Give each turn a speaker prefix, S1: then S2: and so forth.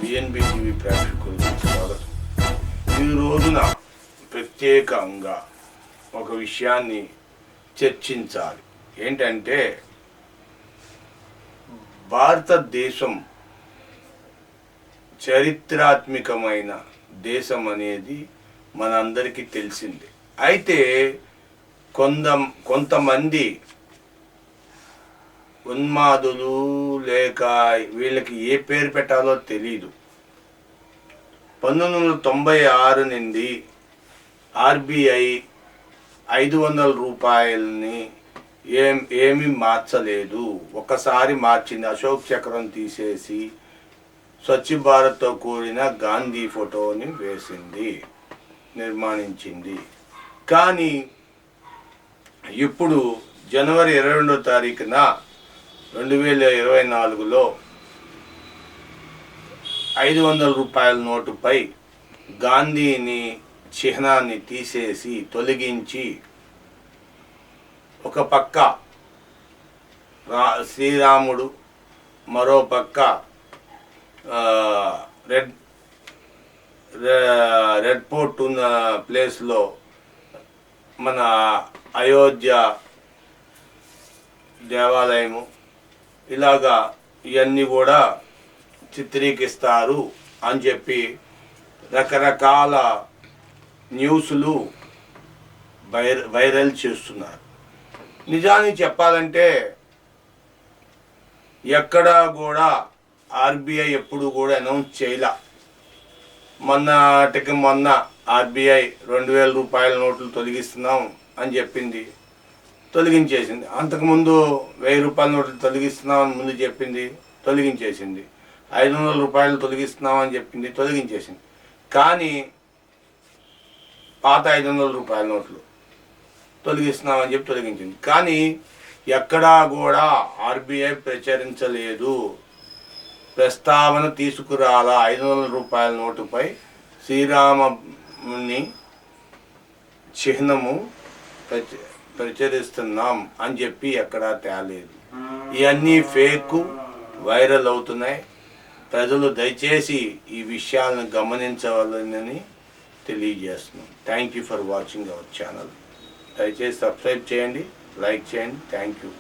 S1: BNB TV ప్రేక్షకులకు స్వాగతం. ఈ రోజున ప్రత్యేకంగా ఒక విషయాన్ని చర్చించాలి. ఏంటంటే, భారతదేశం చరిత్రాత్మకమైన దేశం అనేది మనందరికీ తెలిసిందే. అయితే కొంతమంది ఉన్మాదులు, లేక వీళ్ళకి ఏ పేరు పెట్టాలో తెలీదు, 1996 నుండి ఆర్బీఐ 500 రూపాయలని ఏమీ మార్చలేదు. ఒకసారి మార్చింది, అశోక్ చక్రం తీసేసి స్వచ్ఛ భారత్తో కూడిన గాంధీ ఫోటోని వేసింది, నిర్మాణించింది. కానీ ఇప్పుడు జనవరి 22వ తారీఖున 2024లో 500 రూపాయల నోటుపై గాంధీని చిహ్నాన్ని తీసేసి తొలగించి, ఒక పక్క శ్రీరాముడు, మరో పక్క రెడ్ ఫోర్ట్ ఉన్న ప్లేస్లో మన అయోధ్య దేవాలయము, ఇలాగా ఇవన్నీ కూడా చిత్రీకరిస్తారు అని చెప్పి రకరకాల న్యూస్లు వైరల్ చేస్తున్నారు. నిజానికి చెప్పాలంటే ఎక్కడా కూడా ఆర్బీఐ ఎప్పుడు కూడా అనౌన్స్ చేయలే. మొన్న ఆర్బీఐ 2000 రూపాయల నోట్లు తొలగిస్తున్నాం అని చెప్పింది, తొలగించేసింది. అంతకుముందు 1000 రూపాయల నోట్లు తొలగిస్తున్నామని ముందు చెప్పింది, తొలగించేసింది. 500 రూపాయలు తొలగిస్తున్నామని చెప్పింది, తొలగించేసింది. కానీ పాత 500 రూపాయల నోట్లు తొలగిస్తున్నామని చెప్పి తొలగించింది. కానీ ఎక్కడా కూడా ఆర్బీఐ ప్రచురించలేదు, ప్రస్తావన తీసుకురాలా. 500 రూపాయల నోటుపై శ్రీరాముని చిహ్నము ప్రచురిస్తున్నాం అని చెప్పి ఎక్కడా తేలేదు. ఇవన్నీ ఫేక్, వైరల్ అవుతున్నాయి. ప్రజలు దయచేసి ఈ విషయాలను గమనించవాలని తెలియజేస్తున్నాం. Thank you for watching our channel. దయచేసి సబ్స్క్రైబ్ చేయండి, లైక్ చేయండి. Thank you.